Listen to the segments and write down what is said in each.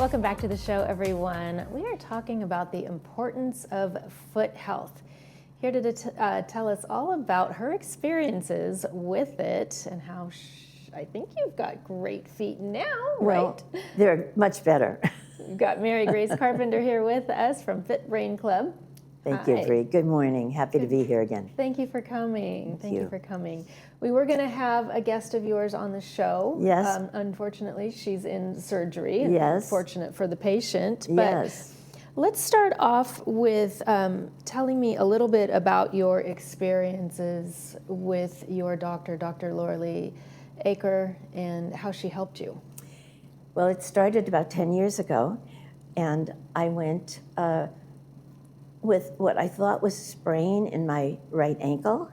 Welcome back to the show, everyone. We are talking about the importance of foot health. Here to tell us all about her experiences with it and how I think you've got great feet now, Well, right? they're much better. We've got Mary Grace Carpenter here with us from Fit Brain Club. Thank you, Bree. Good morning. Happy to be here again. Thank you for coming. Thank you for coming. We were going to have a guest of yours on the show. Yes. Unfortunately, she's in surgery. Yes. Unfortunate for the patient. But Yes. let's start off with telling me a little bit about your experiences with your doctor, Dr. Laura Lee Aker, and how she helped you. Well, it started about 10 years ago, and I went with what I thought was a sprain in my right ankle,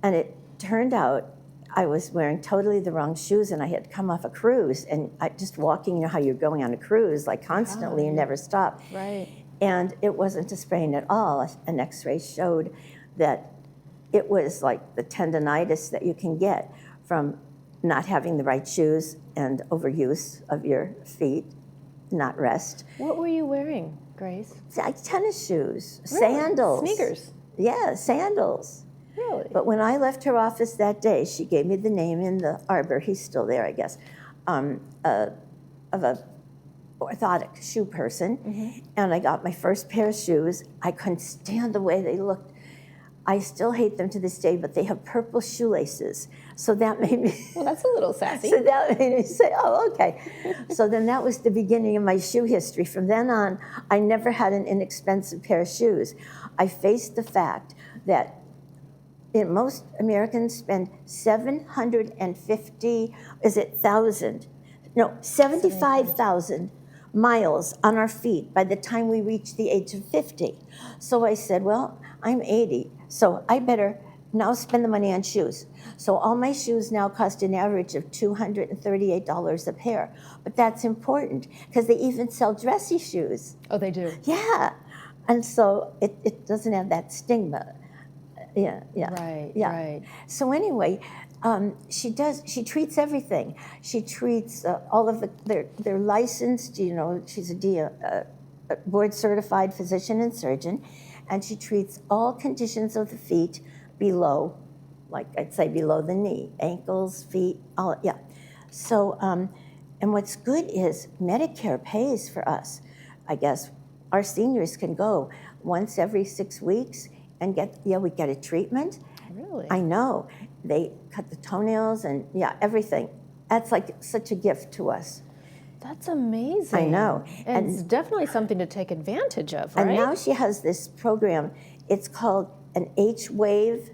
and it turned out I was wearing totally the wrong shoes, and I had come off a cruise, and I just walking, you know how you're going on a cruise, like constantly and never stop. Right. And it wasn't a sprain at all. An x-ray showed that it was like the tendonitis that you can get from not having the right shoes and overuse of your feet, not rest. What were you wearing, Grace? Like tennis shoes, Really? sandals. Sneakers? Yeah, sandals. Really? But when I left her office that day, she gave me the name in the arbor, he's still there, I guess, of a orthotic shoe person. And I got my first pair of shoes. I couldn't stand the way they looked. I still hate them to this day, but they have purple shoelaces. So that made me... Well, that's a little sassy. So that made me say, oh, okay. So then that was the beginning of my shoe history. From then on, I never had an inexpensive pair of shoes. I faced the fact that most Americans spend 75,000 miles on our feet by the time we reach the age of 50. So I said, well, I'm 80, so I better now spend the money on shoes. So all my shoes now cost an average of $238 a pair. But that's important because they even sell dressy shoes. Oh, they do? Yeah. And so it doesn't have that stigma. Yeah. Right. So anyway, she treats everything. She treats all of they're licensed, she's a board certified physician and surgeon, and she treats all conditions of the feet below, like I'd say below the knee, ankles, feet, all, yeah. So, and what's good is Medicare pays for us. I guess our seniors can go once every 6 weeks and we get a treatment. Really? I know. They cut the toenails and everything. That's like such a gift to us. That's amazing. I know. And it's definitely something to take advantage of, right? And now she has this program. It's called an H-Wave,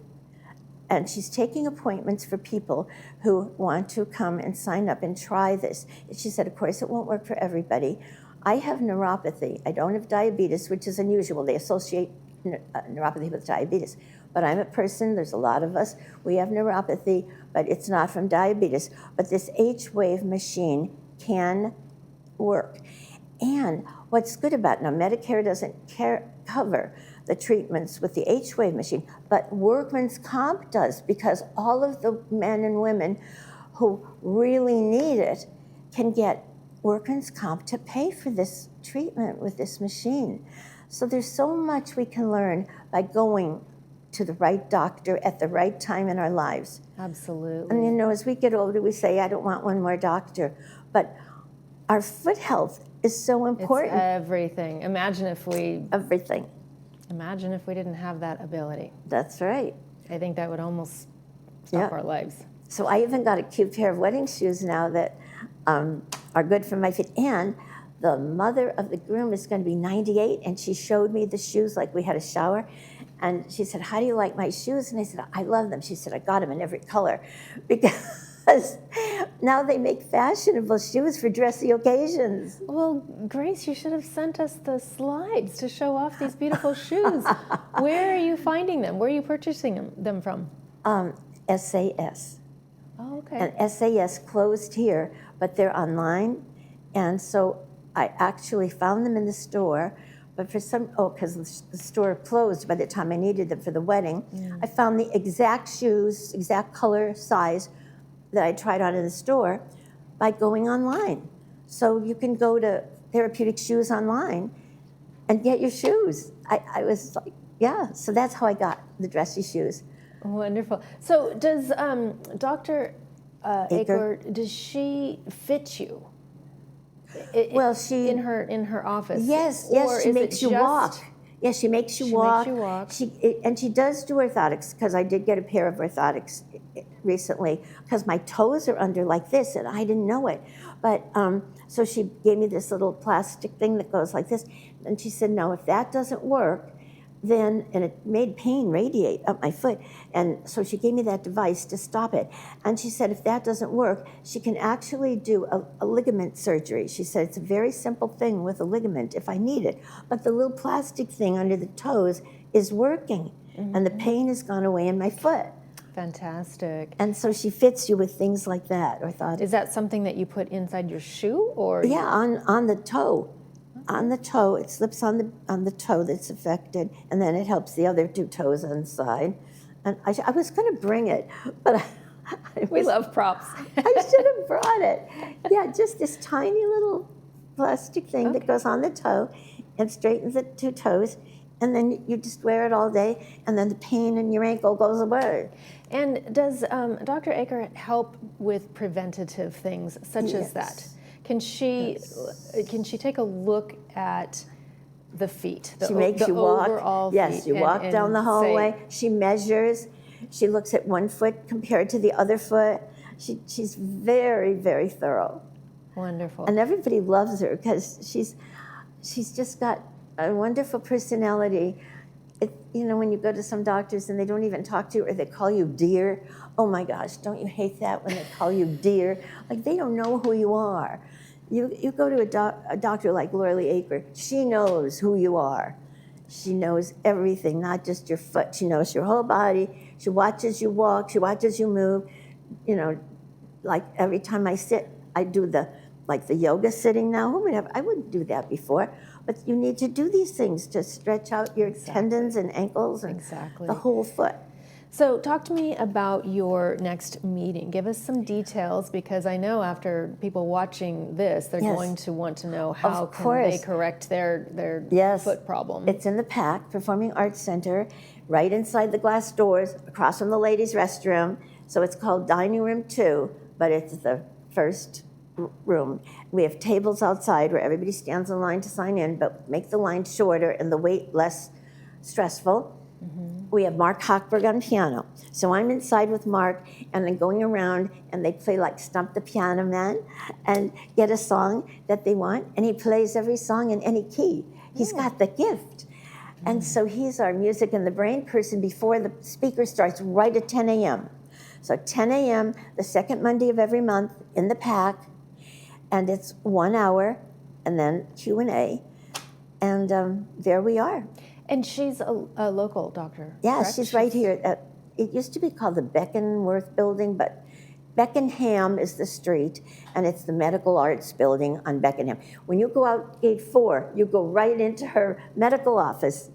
and she's taking appointments for people who want to come and sign up and try this. And she said, of course, it won't work for everybody. I have neuropathy. I don't have diabetes, which is unusual. They associate neuropathy with diabetes. But I'm a person, there's a lot of us, we have neuropathy, but it's not from diabetes. But this H-Wave machine can work. And what's good about it, now Medicare doesn't cover the treatments with the H-Wave machine, but workman's comp does, because all of the men and women who really need it can get workman's comp to pay for this treatment with this machine. So there's so much we can learn by going to the right doctor at the right time in our lives. Absolutely. And as we get older, we say, I don't want one more doctor. But our foot health is so important. It's everything. Imagine if we didn't have that ability. That's right. I think that would almost stop our lives. So I even got a cute pair of wedding shoes now that are good for my feet. And the mother of the groom is going to be 98, and she showed me the shoes like we had a shower. And she said, how do you like my shoes? And I said, I love them. She said, I got them in every color. Because now they make fashionable shoes for dressy occasions. Well, Grace, you should have sent us the slides to show off these beautiful shoes. Where are you finding them? Where are you purchasing them from? SAS. Oh, okay. And SAS closed here, but they're online. And so I actually found them in the store. But for because the store closed by the time I needed them for the wedding, I found the exact shoes, exact color, size that I tried on in the store by going online. So you can go to therapeutic shoes online and get your shoes. I was like, yeah, so that's how I got the dressy shoes. Wonderful. So does Dr. Aker, does she fit you? Well, she in her office. Yes, or she is makes it you just, walk. Yes, she makes you walk. Makes you walk. And she does do orthotics, because I did get a pair of orthotics recently, because my toes are under like this, and I didn't know it. But so she gave me this little plastic thing that goes like this, and she said, no, if that doesn't work, then, and it made pain radiate up my foot, and so she gave me that device to stop it. And she said if that doesn't work, she can actually do a ligament surgery. She said it's a very simple thing with a ligament if I need it, but the little plastic thing under the toes is working, and the pain has gone away in my foot. Fantastic. And so she fits you with things like that. Is that something that you put inside your shoe, or? Yeah, on the toe. On the toe, it slips on the toe that's affected, and then it helps the other two toes on the side. And I was going to bring it, but we love props. I should have brought it. Yeah, just this tiny little plastic thing that goes on the toe and straightens the two toes, and then you just wear it all day, and then the pain in your ankle goes away. And does Dr. Aker help with preventative things such as that? Can she take a look at the feet? She makes you walk. Overall yes, feet you walk and down the hallway. She measures. She looks at one foot compared to the other foot. She's very, very thorough. Wonderful. And everybody loves her because she's just got a wonderful personality. When you go to some doctors and they don't even talk to you, or they call you dear. Oh my gosh, don't you hate that when they call you dear? Like, they don't know who you are. You go to a doctor like Lorelei Aker, she knows who you are. She knows everything, not just your foot. She knows your whole body. She watches you walk. She watches you move. Like every time I sit, I do the yoga sitting now. I wouldn't do that before. But you need to do these things to stretch out your tendons and ankles and the whole foot. So talk to me about your next meeting. Give us some details, because I know after people watching this, they're going to want to know how can they correct their foot problem. It's in the PAC, Performing Arts Center, right inside the glass doors, across from the ladies' restroom. So it's called Dining Room 2, but it's the first room. We have tables outside where everybody stands in line to sign in, but make the line shorter and the wait less stressful. We have Mark Hochberg on piano. So I'm inside with Mark, and I'm going around, and they play like Stump the Piano Man and get a song that they want, and he plays every song in any key. He's got the gift. And so he's our music in the brain person before the speaker starts, right at 10 a.m. So 10 a.m., the second Monday of every month in the PAC, and it's 1 hour, and then Q&A, and there we are. And she's a local doctor, Yeah, correct? she's right here. It used to be called the Beckenworth Building, but Beckenham is the street, and it's the Medical Arts Building on Beckenham. When you go out gate 4, you go right into her medical office.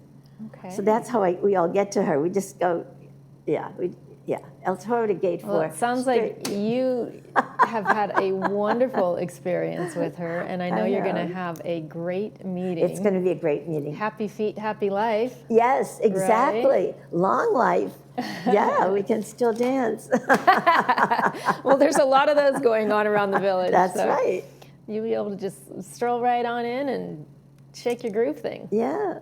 Okay. So that's how we all get to her. We just go, I'll throw her to gate 4. Well, it sounds like you have had a wonderful experience with her, and I know you're going to have a great meeting. It's going to be a great meeting. Happy feet, happy life. Yes, exactly. Right? Long life. Yeah, we can still dance. Well, there's a lot of those going on around the village. That's right. You'll be able to just stroll right on in and shake your groove thing. Yeah.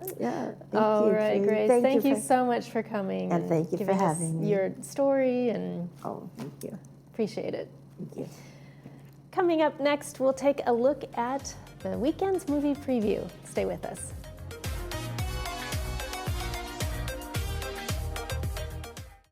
All right, Grace. Thank you so much for coming. And thank you for having me. Your story, and thank you. Appreciate it. Thank you. Coming up next, we'll take a look at the weekend's movie preview. Stay with us.